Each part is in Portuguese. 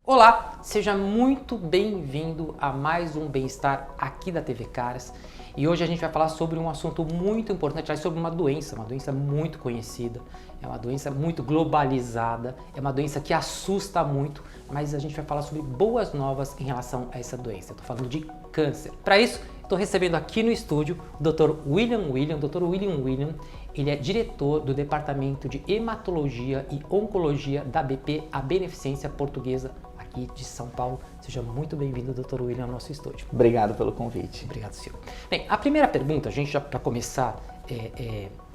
Olá, seja muito bem-vindo a mais um Bem-Estar aqui da TV Caras. E hoje a gente vai falar sobre um assunto muito importante, sobre uma doença muito conhecida, é uma doença muito globalizada, é uma doença que assusta muito, mas a gente vai falar sobre boas novas em relação a essa doença. Eu tô falando de câncer. Para isso, estou recebendo aqui no estúdio o Dr. William. Dr. William, ele é diretor do Departamento de Hematologia e Oncologia da BP, a Beneficência Portuguesa aqui de São Paulo. Seja muito bem-vindo, Dr. William, ao nosso estúdio. Obrigado pelo convite. Obrigado, senhor. Bem, a primeira pergunta, a gente já para começar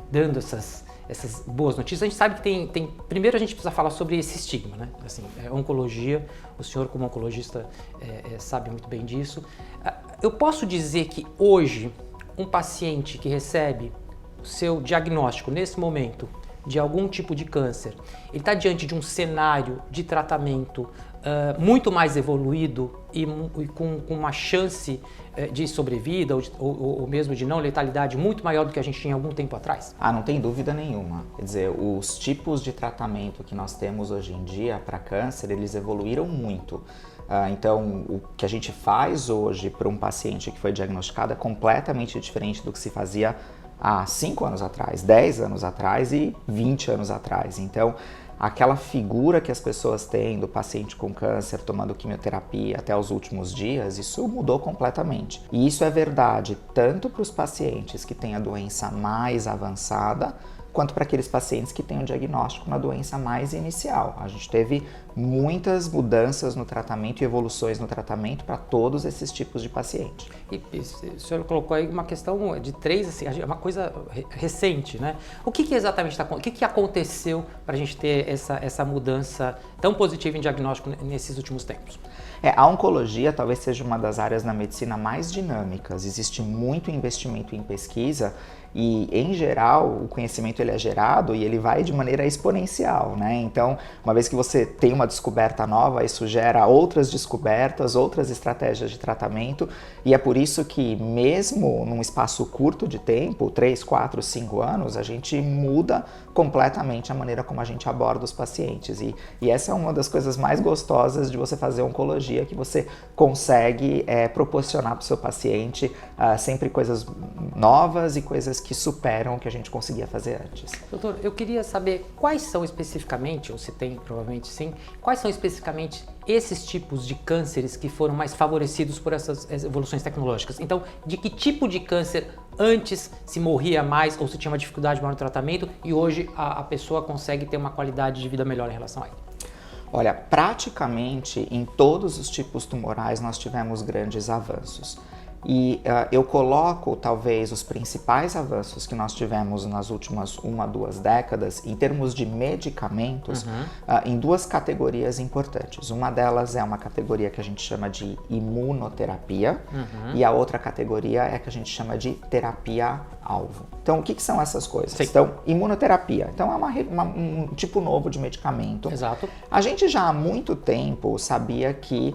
dando essas boas notícias, a gente sabe que primeiro a gente precisa falar sobre esse estigma, né? Assim, oncologia, o senhor como oncologista sabe muito bem disso. Eu posso dizer que hoje um paciente que recebe o seu diagnóstico nesse momento de algum tipo de câncer, ele está diante de um cenário de tratamento muito mais evoluído e com uma chance de sobrevida ou mesmo de não letalidade muito maior do que a gente tinha algum tempo atrás? Não tem dúvida nenhuma. Quer dizer, os tipos de tratamento que nós temos hoje em dia para câncer, eles evoluíram muito. Então, o que a gente faz hoje para um paciente que foi diagnosticado é completamente diferente do que se fazia há 5 anos atrás, 10 anos atrás e 20 anos atrás. Então, aquela figura que as pessoas têm do paciente com câncer tomando quimioterapia até os últimos dias, isso mudou completamente. E isso é verdade tanto para os pacientes que têm a doença mais avançada, quanto para aqueles pacientes que têm o diagnóstico na doença mais inicial. A gente teve muitas mudanças no tratamento e evoluções no tratamento para todos esses tipos de paciente. E o senhor colocou aí uma questão de 3, assim, é uma coisa recente, né? O que exatamente o que aconteceu para a gente ter essa mudança tão positiva em diagnóstico nesses últimos tempos? A oncologia talvez seja uma das áreas da medicina mais dinâmicas. Existe muito investimento em pesquisa e, em geral, o conhecimento ele é gerado e ele vai de maneira exponencial, né? Então, uma vez que você tem uma descoberta nova, isso gera outras descobertas, outras estratégias de tratamento, e é por isso que, mesmo num espaço curto de tempo, 3, 4, 5 anos, a gente muda completamente a maneira como a gente aborda os pacientes. E essa é uma das coisas mais gostosas de você fazer oncologia, que você consegue proporcionar para o seu paciente sempre coisas novas e coisas que superam o que a gente conseguia fazer antes. Doutor, eu queria saber quais são especificamente, ou se tem, provavelmente sim, quais são especificamente esses tipos de cânceres que foram mais favorecidos por essas evoluções tecnológicas. Então, de que tipo de câncer antes se morria mais ou se tinha uma dificuldade maior no tratamento e hoje a pessoa consegue ter uma qualidade de vida melhor em relação a ele? Olha, praticamente em todos os tipos tumorais nós tivemos grandes avanços. E eu coloco, talvez, os principais avanços que nós tivemos nas últimas 1 a 2 décadas, em termos de medicamentos, em 2 categorias importantes. Uma delas é uma categoria que a gente chama de imunoterapia, e a outra categoria é a que a gente chama de terapia-alvo. Então, o que são essas coisas? Sim. Então, imunoterapia. Então, é um tipo novo de medicamento. Exato. A gente já há muito tempo sabia que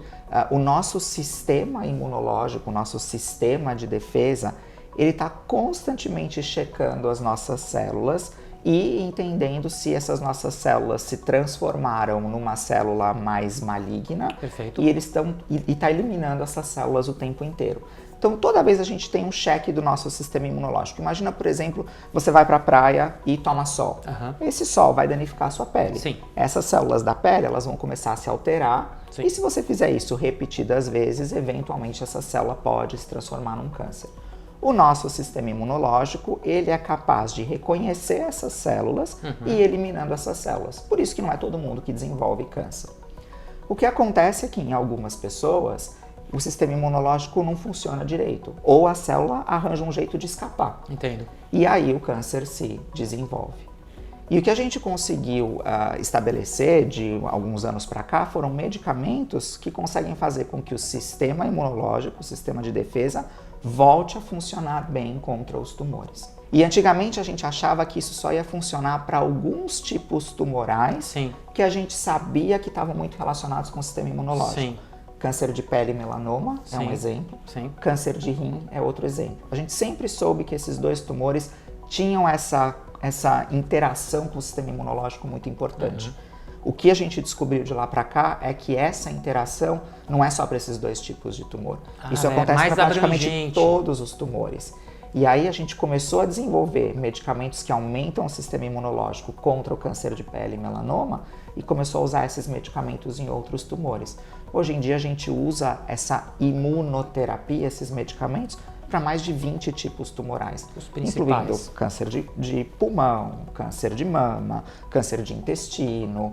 o nosso sistema imunológico, o nosso sistema de defesa, ele está constantemente checando as nossas células e entendendo se essas nossas células se transformaram numa célula mais maligna. Perfeito. E eles está eliminando essas células o tempo inteiro. Então, toda vez a gente tem um cheque do nosso sistema imunológico. Imagina, por exemplo, você vai para a praia e toma sol. Esse sol vai danificar a sua pele. Sim. Essas células da pele, elas vão começar a se alterar. Sim. E se você fizer isso repetidas vezes, eventualmente essa célula pode se transformar num câncer. O nosso sistema imunológico, ele é capaz de reconhecer essas células e ir eliminando essas células. Por isso que não é todo mundo que desenvolve câncer. O que acontece é que em algumas pessoas, o sistema imunológico não funciona direito, ou a célula arranja um jeito de escapar. Entendo. E aí o câncer se desenvolve. E o que a gente conseguiu estabelecer de alguns anos para cá foram medicamentos que conseguem fazer com que o sistema imunológico, o sistema de defesa, volte a funcionar bem contra os tumores. E antigamente a gente achava que isso só ia funcionar para alguns tipos tumorais. Sim. Que a gente sabia que estavam muito relacionados com o sistema imunológico. Sim. Câncer de pele e melanoma é um exemplo. Sim. Câncer de rim é outro exemplo. A gente sempre soube que esses 2 tumores tinham essa interação com o sistema imunológico muito importante. O que a gente descobriu de lá para cá é que essa interação não é só para esses 2 tipos de tumor. Isso acontece para praticamente todos os tumores. E aí a gente começou a desenvolver medicamentos que aumentam o sistema imunológico contra o câncer de pele e melanoma e começou a usar esses medicamentos em outros tumores. Hoje em dia a gente usa essa imunoterapia, esses medicamentos, para mais de 20 tipos tumorais, incluindo câncer de pulmão, câncer de mama, câncer de intestino.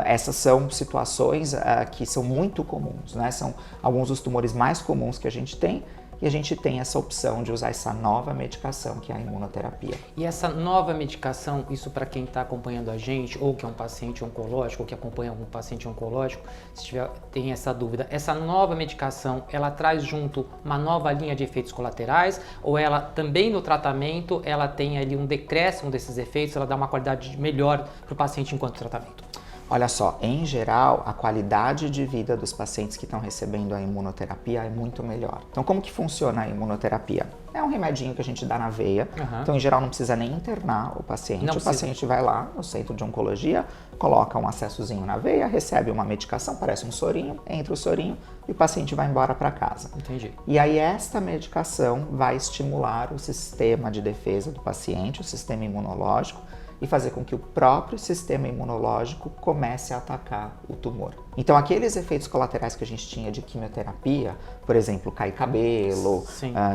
Essas são situações que são muito comuns, né? São alguns dos tumores mais comuns que a gente tem. E a gente tem essa opção de usar essa nova medicação, que é a imunoterapia. E essa nova medicação, isso para quem está acompanhando a gente, ou que é um paciente oncológico, ou que acompanha algum paciente oncológico, se tem essa dúvida, essa nova medicação, ela traz junto uma nova linha de efeitos colaterais, ou ela também no tratamento, ela tem ali um decréscimo desses efeitos, ela dá uma qualidade melhor para o paciente enquanto tratamento? Olha só, em geral, a qualidade de vida dos pacientes que estão recebendo a imunoterapia é muito melhor. Então, como que funciona a imunoterapia? É um remedinho que a gente dá na veia, então em geral não precisa nem internar o paciente. O paciente vai lá no centro de oncologia, coloca um acessozinho na veia, recebe uma medicação, parece um sorinho, entra o sorinho e o paciente vai embora para casa. Entendi. E aí esta medicação vai estimular o sistema de defesa do paciente, o sistema imunológico, e fazer com que o próprio sistema imunológico comece a atacar o tumor. Então, aqueles efeitos colaterais que a gente tinha de quimioterapia, por exemplo, cair cabelo,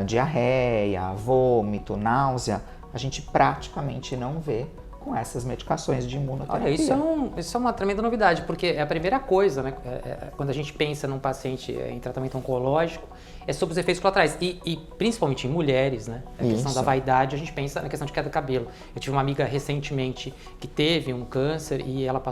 diarreia, vômito, náusea, a gente praticamente não vê com essas medicações de imunoterapia. Olha, isso é uma tremenda novidade, porque é a primeira coisa, né? Quando a gente pensa num paciente em tratamento oncológico, é sobre os efeitos colaterais. E principalmente em mulheres, né? A questão da vaidade, a gente pensa na questão de queda de cabelo. Eu tive uma amiga recentemente que teve um câncer e ela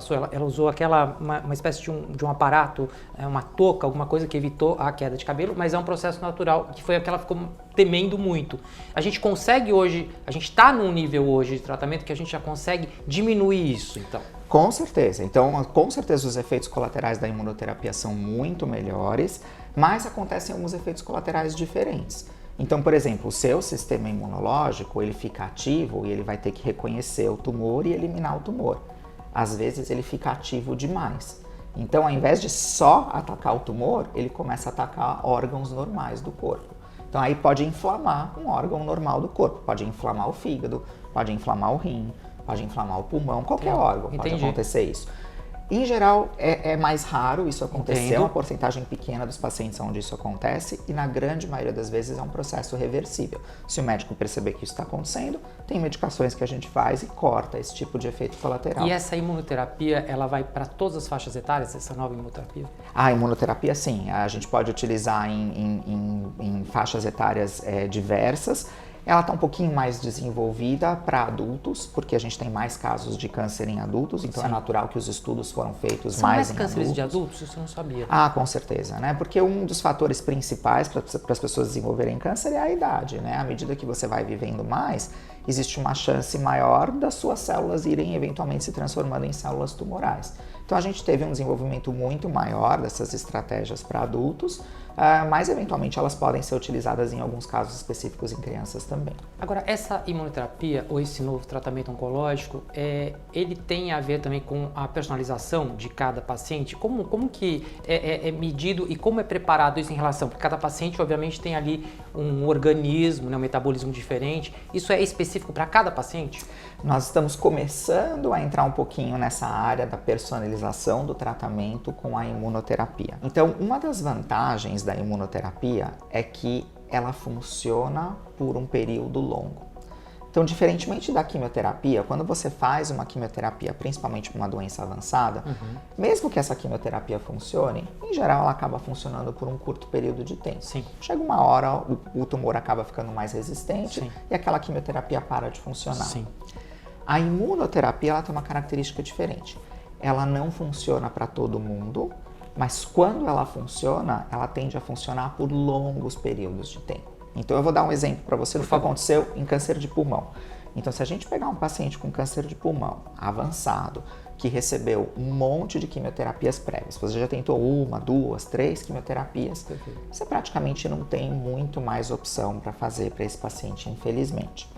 usou uma espécie de um aparato, uma touca, alguma coisa que evitou a queda de cabelo, mas é um processo natural, que foi o que ela ficou temendo muito. A gente consegue hoje, a gente está num nível hoje de tratamento que a gente já consegue diminuir isso, então. Com certeza. Então, com certeza os efeitos colaterais da imunoterapia são muito melhores, mas acontecem alguns efeitos colaterais diferentes. Então, por exemplo, o seu sistema imunológico, ele fica ativo e ele vai ter que reconhecer o tumor e eliminar o tumor. Às vezes ele fica ativo demais. Então, ao invés de só atacar o tumor, ele começa a atacar órgãos normais do corpo. Então, aí pode inflamar um órgão normal do corpo, pode inflamar o fígado, pode inflamar o rim, pode inflamar o pulmão, qualquer órgão pode acontecer isso. Em geral, é mais raro isso acontecer, é uma porcentagem pequena dos pacientes onde isso acontece e na grande maioria das vezes é um processo reversível. Se o médico perceber que isso está acontecendo, tem medicações que a gente faz e corta esse tipo de efeito colateral. E essa imunoterapia, ela vai para todas as faixas etárias, essa nova imunoterapia? A imunoterapia, sim. A gente pode utilizar em faixas etárias diversas. Ela está um pouquinho mais desenvolvida para adultos, porque a gente tem mais casos de câncer em adultos, então é natural que os estudos foram feitos mais em adultos. São mais cânceres de adultos? Isso eu não sabia. Ah, com certeza, né? Porque um dos fatores principais para as pessoas desenvolverem câncer é a idade, né? À medida que você vai vivendo mais, existe uma chance maior das suas células irem eventualmente se transformando em células tumorais. Então a gente teve um desenvolvimento muito maior dessas estratégias para adultos, mas eventualmente elas podem ser utilizadas em alguns casos específicos em crianças também. Agora, essa imunoterapia ou esse novo tratamento oncológico, ele tem a ver também com a personalização de cada paciente? Como que é medido e como é preparado isso em relação? Porque cada paciente, obviamente, tem ali um organismo, né, um metabolismo diferente. Isso é específico para cada paciente? Nós estamos começando a entrar um pouquinho nessa área da personalização do tratamento com a imunoterapia. Então, uma das vantagens da imunoterapia é que ela funciona por um período longo. Então, diferentemente da quimioterapia, quando você faz uma quimioterapia, principalmente para uma doença avançada, mesmo que essa quimioterapia funcione, em geral ela acaba funcionando por um curto período de tempo. Sim. Chega uma hora, o tumor acaba ficando mais resistente e aquela quimioterapia para de funcionar. Sim. A imunoterapia ela tem uma característica diferente. Ela não funciona para todo mundo, mas quando ela funciona, ela tende a funcionar por longos períodos de tempo. Então eu vou dar um exemplo para você do que aconteceu em câncer de pulmão. Então se a gente pegar um paciente com câncer de pulmão avançado, que recebeu um monte de quimioterapias prévias, você já tentou 1, 2, 3 quimioterapias, você praticamente não tem muito mais opção para fazer para esse paciente, infelizmente.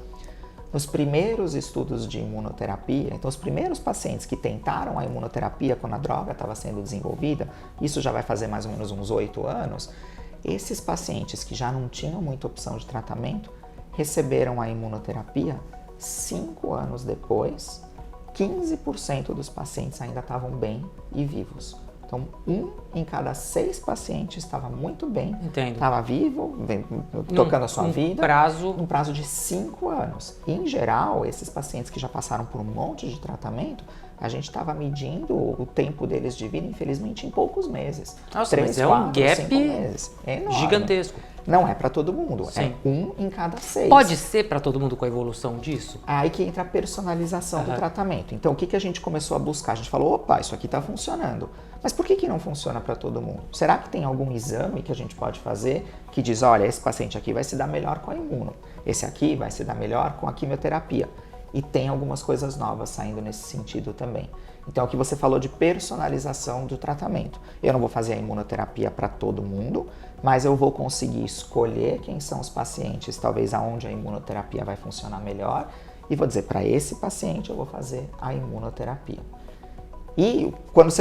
nos primeiros estudos de imunoterapia, então os primeiros pacientes que tentaram a imunoterapia quando a droga estava sendo desenvolvida, isso já vai fazer mais ou menos uns 8 anos, esses pacientes que já não tinham muita opção de tratamento, receberam a imunoterapia 5 anos depois, 15% dos pacientes ainda estavam bem e vivos. Então, 1 em cada 6 pacientes estava muito bem, estava vivo, tocando a sua vida, num prazo de 5 anos. E, em geral, esses pacientes que já passaram por um monte de tratamento, a gente estava medindo o tempo deles de vida, infelizmente, em poucos meses. Nossa, 3, mas é 4, um gap 5 meses. É enorme. Gigantesco. Não é para todo mundo, Sim. é 1 em cada 6. Pode ser para todo mundo com a evolução disso? Aí que entra a personalização do tratamento. Então, o que a gente começou a buscar? A gente falou, opa, isso aqui está funcionando. Mas por que não funciona para todo mundo? Será que tem algum exame que a gente pode fazer que diz, olha, esse paciente aqui vai se dar melhor com a imuno, esse aqui vai se dar melhor com a quimioterapia? E tem algumas coisas novas saindo nesse sentido também. Então, o que você falou de personalização do tratamento. Eu não vou fazer a imunoterapia para todo mundo, mas eu vou conseguir escolher quem são os pacientes, talvez aonde a imunoterapia vai funcionar melhor, e vou dizer, para esse paciente eu vou fazer a imunoterapia. E quando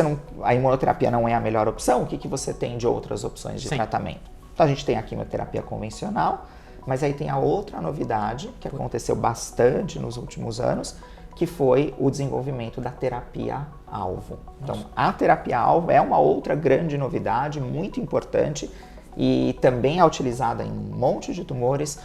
a imunoterapia não é a melhor opção, o que você tem de outras opções de tratamento? Então, a gente tem a quimioterapia convencional, mas aí tem a outra novidade que aconteceu bastante nos últimos anos, que foi o desenvolvimento da terapia-alvo. Então, a terapia-alvo é uma outra grande novidade, muito importante, e também é utilizada em um monte de tumores,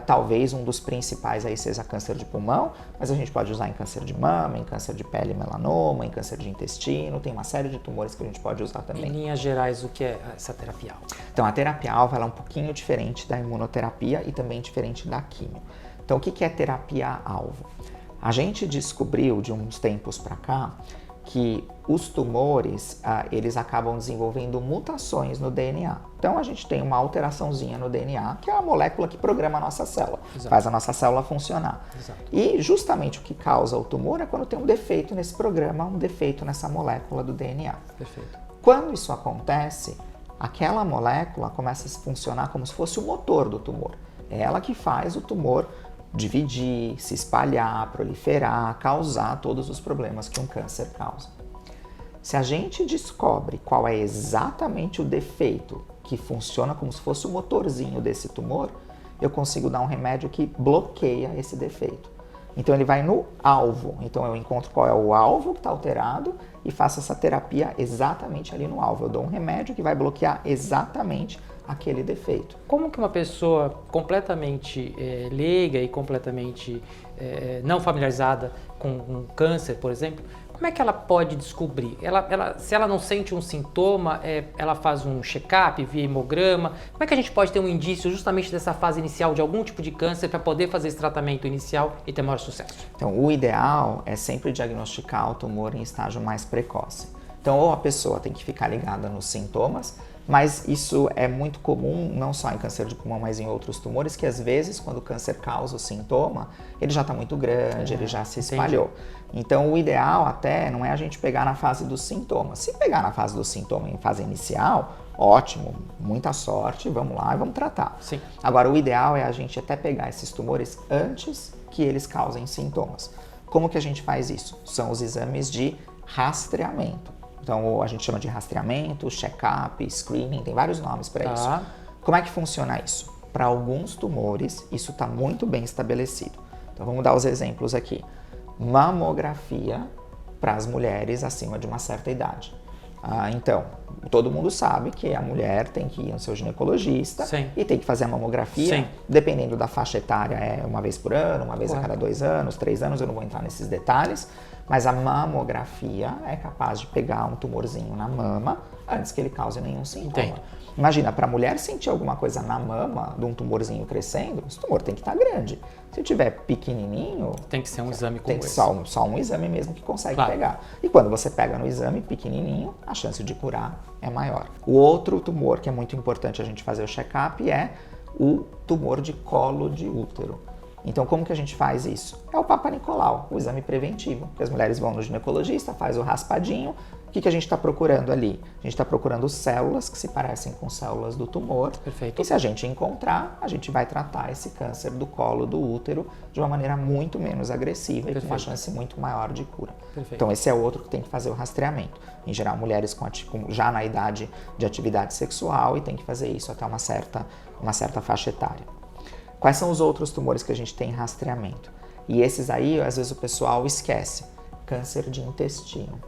talvez um dos principais aí seja câncer de pulmão, mas a gente pode usar em câncer de mama, em câncer de pele e melanoma, em câncer de intestino, tem uma série de tumores que a gente pode usar também. Em linhas gerais, o que é essa terapia-alvo? Então, a terapia-alvo ela é um pouquinho diferente da imunoterapia e também diferente da quimio. Então, o que é terapia-alvo? A gente descobriu de uns tempos para cá que os tumores, eles acabam desenvolvendo mutações no DNA. Então, a gente tem uma alteraçãozinha no DNA, que é a molécula que programa a nossa célula, faz a nossa célula funcionar. E justamente o que causa o tumor é quando tem um defeito nesse programa, um defeito nessa molécula do DNA. Perfeito. Quando isso acontece, aquela molécula começa a funcionar como se fosse o motor do tumor. É ela que faz o tumor dividir, se espalhar, proliferar, causar todos os problemas que um câncer causa. Se a gente descobre qual é exatamente o defeito que funciona como se fosse o motorzinho desse tumor, eu consigo dar um remédio que bloqueia esse defeito. Então ele vai no alvo, então eu encontro qual é o alvo que está alterado e faço essa terapia exatamente ali no alvo. Eu dou um remédio que vai bloquear exatamente aquele defeito. Como que uma pessoa completamente leiga e completamente não familiarizada com câncer, por exemplo, como é que ela pode descobrir? Se ela não sente um sintoma, ela faz um check-up via hemograma? Como é que a gente pode ter um indício justamente dessa fase inicial de algum tipo de câncer para poder fazer esse tratamento inicial e ter maior sucesso? Então, o ideal é sempre diagnosticar o tumor em estágio mais precoce. Então, ou a pessoa tem que ficar ligada nos sintomas, mas isso é muito comum, não só em câncer de pulmão, mas em outros tumores, que às vezes, quando o câncer causa o sintoma, ele já está muito grande, ele já se espalhou. Então, o ideal até não é a gente pegar na fase dos sintomas. Se pegar na fase do sintoma, em fase inicial, ótimo, muita sorte, vamos lá e vamos tratar. Sim. Agora, o ideal é a gente até pegar esses tumores antes que eles causem sintomas. Como que a gente faz isso? São os exames de rastreamento. Então, a gente chama de rastreamento, check-up, screening, tem vários nomes para isso. Como é que funciona isso? Para alguns tumores, isso está muito bem estabelecido. Então, vamos dar os exemplos aqui. Mamografia para as mulheres acima de uma certa idade. Então, todo mundo sabe que a mulher tem que ir no seu ginecologista e tem que fazer a mamografia, dependendo da faixa etária, é uma vez por ano, uma vez a cada 2 anos, 3 anos, eu não vou entrar nesses detalhes, mas a mamografia é capaz de pegar um tumorzinho na mama antes que ele cause nenhum sintoma. Imagina, para a mulher sentir alguma coisa na mama de um tumorzinho crescendo, esse tumor tem que estar grande. Se tiver pequenininho... Tem que ser um exame como tem que esse. Só um exame mesmo que consegue pegar. E quando você pega no exame pequenininho, a chance de curar é maior. O outro tumor que é muito importante a gente fazer o check-up é o tumor de colo de útero. Então, como que a gente faz isso? É o Papa Nicolau, o exame preventivo. Que as mulheres vão no ginecologista, faz o raspadinho, que a gente está procurando ali? A gente está procurando células que se parecem com células do tumor. Perfeito. E se a gente encontrar, a gente vai tratar esse câncer do colo do útero de uma maneira muito menos agressiva e com uma chance muito maior de cura. Perfeito. Então esse é outro que tem que fazer o rastreamento. Em geral, mulheres já na idade de atividade sexual, e tem que fazer isso até uma certa faixa etária. Quais são os outros tumores que a gente tem em rastreamento? E esses aí, às vezes o pessoal esquece. Câncer de intestino.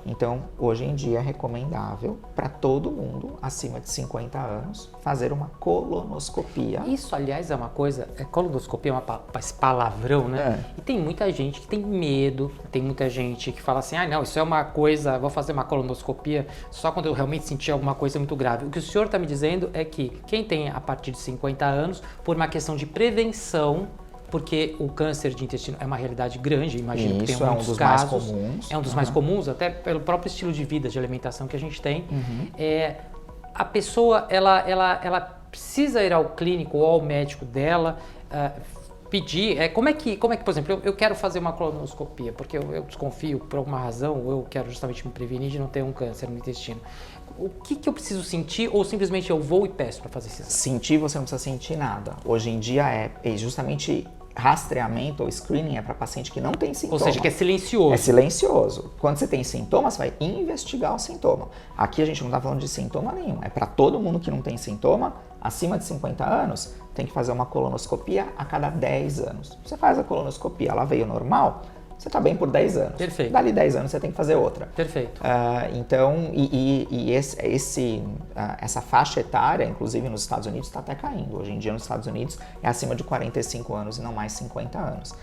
Então, hoje em dia é recomendável para todo mundo acima de 50 anos fazer uma colonoscopia. Isso, aliás, é uma coisa, colonoscopia é esse palavrão, né? E tem muita gente que tem medo, tem muita gente que fala assim, não, isso é uma coisa, vou fazer uma colonoscopia só quando eu realmente sentir alguma coisa muito grave. O que o senhor está me dizendo é que quem tem a partir de 50 anos, por uma questão de prevenção, porque o câncer de intestino é uma realidade grande, imagino que tem muitos casos. Mais comuns. É um dos mais comuns, até pelo próprio estilo de vida, de alimentação que a gente tem. A pessoa, ela precisa ir ao clínico ou ao médico dela, pedir. Como é que, por exemplo, eu quero fazer uma colonoscopia, porque eu desconfio por alguma razão, ou eu quero justamente me prevenir de não ter um câncer no intestino. O que eu preciso sentir, ou simplesmente eu vou e peço para fazer esse exame? Sentir, você não precisa sentir nada. Hoje em dia é justamente rastreamento ou screening é para paciente que não tem sintoma. Ou seja, que é silencioso. É silencioso. Quando você tem sintoma, você vai investigar o sintoma. Aqui a gente não está falando de sintoma nenhum. É para todo mundo que não tem sintoma, acima de 50 anos, tem que fazer uma colonoscopia a cada 10 anos. Você faz a colonoscopia, ela veio normal, você está bem por 10 anos. Perfeito. Dali 10 anos você tem que fazer outra. Perfeito. Então, essa faixa etária, inclusive nos Estados Unidos, está até caindo. Hoje em dia nos Estados Unidos é acima de 45 anos e não mais 50 anos.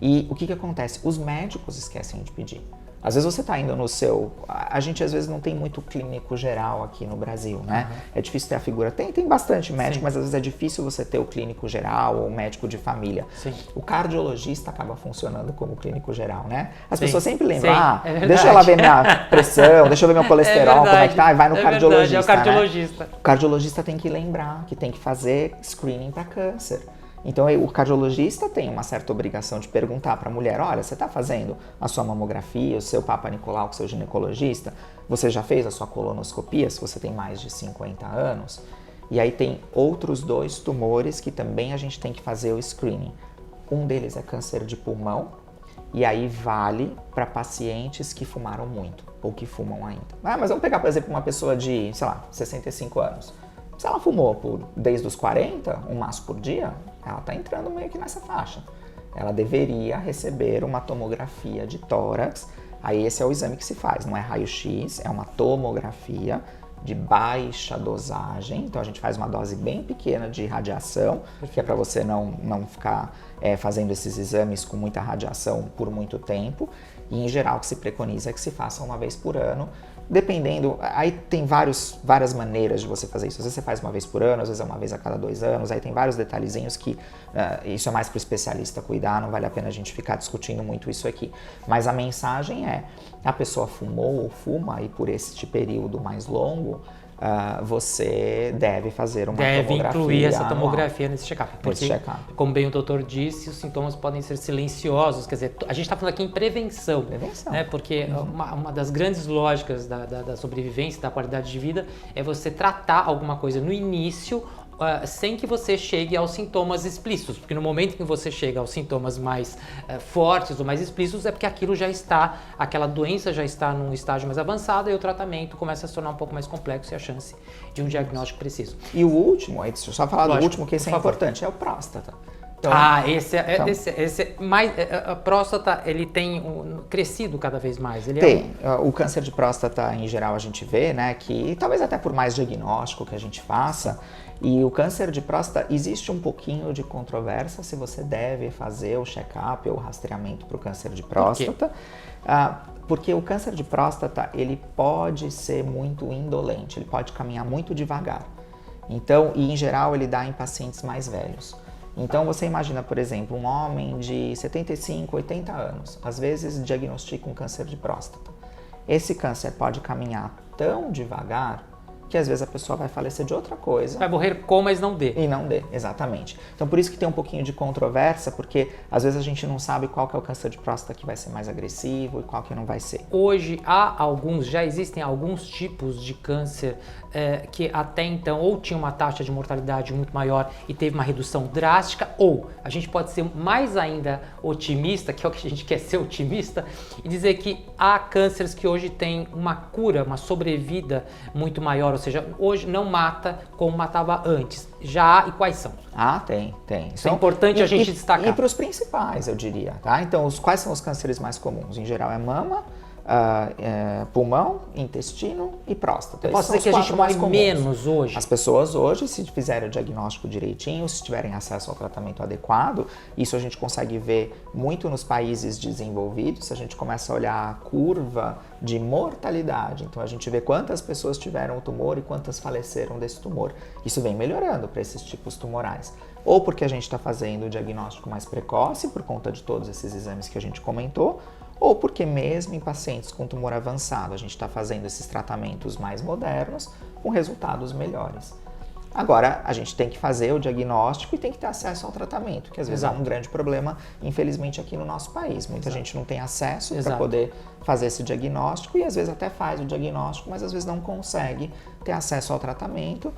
E o que acontece? Os médicos esquecem de pedir. Às vezes você está indo no seu... A gente às vezes não tem muito clínico geral aqui no Brasil, né? É difícil ter a figura... Tem bastante médico, Sim. mas às vezes é difícil você ter o clínico geral ou o médico de família. Sim. O cardiologista acaba funcionando como clínico geral, né? As Sim. pessoas sempre lembram, é deixa ela ver minha pressão, deixa eu ver meu colesterol, como é que tá, e vai no cardiologista, É o cardiologista. né? O cardiologista tem que lembrar que tem que fazer screening para câncer. Então, o cardiologista tem uma certa obrigação de perguntar para a mulher, olha, você está fazendo a sua mamografia, o seu Papa Nicolau com o seu ginecologista? Você já fez a sua colonoscopia, se você tem mais de 50 anos? E aí tem outros 2 tumores que também a gente tem que fazer o screening. Um deles é câncer de pulmão, e aí vale para pacientes que fumaram muito, ou que fumam ainda. Mas vamos pegar, por exemplo, uma pessoa de, 65 anos. Se ela fumou desde os 40, um maço por dia, ela está entrando meio que nessa faixa. Ela deveria receber uma tomografia de tórax. Aí esse é o exame que se faz, não é raio-x, é uma tomografia de baixa dosagem. Então a gente faz uma dose bem pequena de radiação, que é para você não ficar fazendo esses exames com muita radiação por muito tempo. E em geral o que se preconiza é que se faça uma vez por ano. Dependendo, aí tem várias maneiras de você fazer isso. Às vezes você faz uma vez por ano, às vezes é uma vez a cada 2 anos, aí tem vários detalhezinhos que isso é mais para o especialista cuidar, não vale a pena a gente ficar discutindo muito isso aqui. Mas a mensagem é, a pessoa fumou ou fuma e por este período mais longo, você deve fazer uma tomografia. Deve incluir essa tomografia nesse check-up. Porque, como bem o doutor disse, os sintomas podem ser silenciosos. Quer dizer, a gente está falando aqui em prevenção. Né? Porque uma das grandes lógicas da sobrevivência, da qualidade de vida, é você tratar alguma coisa no início, sem que você chegue aos sintomas explícitos, porque no momento que você chega aos sintomas mais fortes ou mais explícitos é porque aquela doença já está num estágio mais avançado e o tratamento começa a se tornar um pouco mais complexo e a chance de um diagnóstico preciso. E o último, deixa eu só falar do último, que esse é importante, é o próstata. Então, a próstata, ele tem crescido cada vez mais. O câncer de próstata, em geral, a gente vê, né, que talvez até por mais diagnóstico que a gente faça, e o câncer de próstata, existe um pouquinho de controvérsia se você deve fazer o check-up ou o rastreamento para o câncer de próstata. Porque o câncer de próstata, ele pode ser muito indolente, ele pode caminhar muito devagar. Então, e em geral, ele dá em pacientes mais velhos. Então, você imagina, por exemplo, um homem de 75, 80 anos, às vezes diagnostica um câncer de próstata. Esse câncer pode caminhar tão devagar que às vezes a pessoa vai falecer de outra coisa. Vai morrer com, mas não dê. E não dê, exatamente. Então por isso que tem um pouquinho de controvérsia, porque às vezes a gente não sabe qual que é o câncer de próstata que vai ser mais agressivo e qual que não vai ser. Hoje já existem alguns tipos de câncer que até então ou tinha uma taxa de mortalidade muito maior e teve uma redução drástica, ou a gente pode ser mais ainda otimista, que é o que a gente quer ser otimista, e dizer que há cânceres que hoje têm uma cura, uma sobrevida muito maior, ou seja, hoje não mata como matava antes. Já há, e quais são? Tem. Isso é importante a gente destacar. E para os principais, eu diria, tá? Então, quais são os cânceres mais comuns? Em geral é mama, pulmão, intestino e próstata. Eu posso dizer que a gente morre menos hoje. As pessoas hoje, se fizerem o diagnóstico direitinho, se tiverem acesso ao tratamento adequado, isso a gente consegue ver muito nos países desenvolvidos. Se a gente começa a olhar a curva de mortalidade, então a gente vê quantas pessoas tiveram o tumor e quantas faleceram desse tumor. Isso vem melhorando para esses tipos tumorais. Ou porque a gente está fazendo o diagnóstico mais precoce, por conta de todos esses exames que a gente comentou, ou porque mesmo em pacientes com tumor avançado a gente está fazendo esses tratamentos mais modernos com resultados melhores. Agora, a gente tem que fazer o diagnóstico e tem que ter acesso ao tratamento, que às vezes é um grande problema, infelizmente, aqui no nosso país. Muita gente não tem acesso para poder fazer esse diagnóstico e às vezes até faz o diagnóstico, mas às vezes não consegue ter acesso ao tratamento,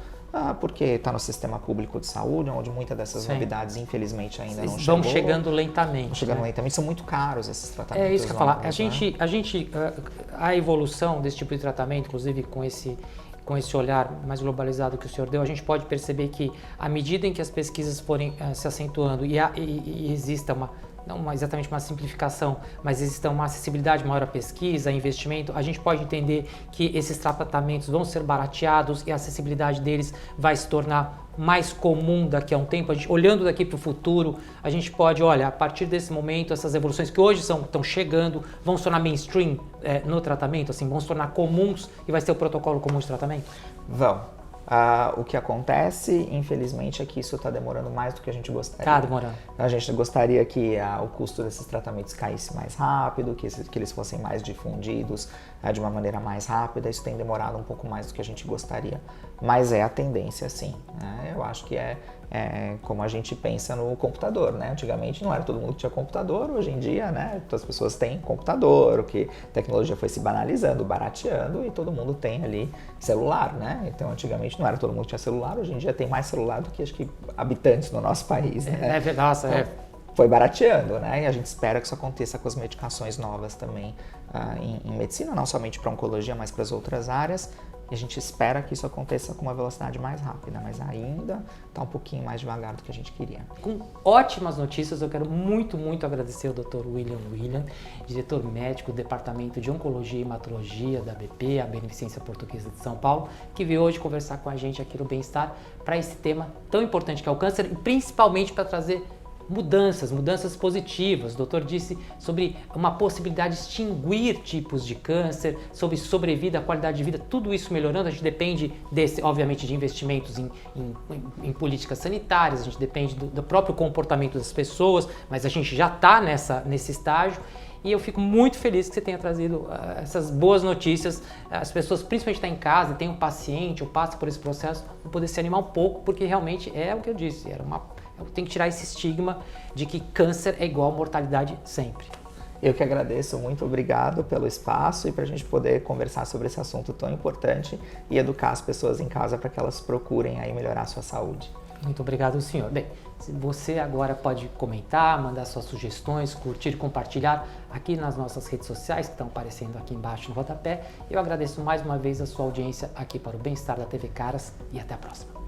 porque está no sistema público de saúde, onde muitas dessas novidades, infelizmente, ainda não chegou. Vão chegando lentamente. São muito caros esses tratamentos. É isso que eu ia falar. A evolução desse tipo de tratamento, inclusive com esse olhar mais globalizado que o senhor deu, a gente pode perceber que à medida em que as pesquisas forem se acentuando e exista não exatamente uma simplificação, mas exista uma acessibilidade maior à pesquisa, a investimento, a gente pode entender que esses tratamentos vão ser barateados e a acessibilidade deles vai se tornar mais comum daqui a um tempo. Olhando daqui para o futuro, a gente pode, olha, a partir desse momento, essas evoluções que hoje estão chegando, vão se tornar mainstream no tratamento, assim, vão se tornar comuns e vai ser o protocolo comum de tratamento? Vão. O que acontece, infelizmente, é que isso está demorando mais do que a gente gostaria. Está demorando. A gente gostaria que o custo desses tratamentos caísse mais rápido, que eles fossem mais difundidos de uma maneira mais rápida. Isso tem demorado um pouco mais do que a gente gostaria, mas é a tendência, sim. Né? Eu acho que é como a gente pensa no computador, né? Antigamente não era todo mundo que tinha computador, hoje em dia, né? Todas as pessoas têm computador, que a tecnologia foi se banalizando, barateando e todo mundo tem ali celular, né? Então antigamente não era todo mundo que tinha celular, hoje em dia tem mais celular do que acho que habitantes no nosso país, né? Foi barateando, né? E a gente espera que isso aconteça com as medicações novas também em medicina, não somente para oncologia, mas para as outras áreas. E a gente espera que isso aconteça com uma velocidade mais rápida, mas ainda está um pouquinho mais devagar do que a gente queria. Com ótimas notícias, eu quero muito agradecer ao Dr. William, diretor médico do Departamento de Oncologia e Hematologia da BP, a Beneficência Portuguesa de São Paulo, que veio hoje conversar com a gente aqui no Bem-Estar para esse tema tão importante que é o câncer e principalmente para trazer mudanças positivas. O doutor disse sobre uma possibilidade de extinguir tipos de câncer, sobre sobrevida, qualidade de vida, tudo isso melhorando. A gente depende obviamente, de investimentos em políticas sanitárias, a gente depende do próprio comportamento das pessoas, mas a gente já está nesse estágio. E eu fico muito feliz que você tenha trazido essas boas notícias. As pessoas, principalmente estão em casa, tem um paciente ou passa por esse processo, vão poder se animar um pouco, porque realmente é o que eu disse, tem que tirar esse estigma de que câncer é igual a mortalidade sempre. Eu que agradeço, muito obrigado pelo espaço e para a gente poder conversar sobre esse assunto tão importante e educar as pessoas em casa para que elas procurem aí melhorar a sua saúde. Muito obrigado, senhor. Bem, você agora pode comentar, mandar suas sugestões, curtir e compartilhar aqui nas nossas redes sociais que estão aparecendo aqui embaixo no rodapé. Eu agradeço mais uma vez a sua audiência aqui para o Bem-Estar da TV Caras e até a próxima.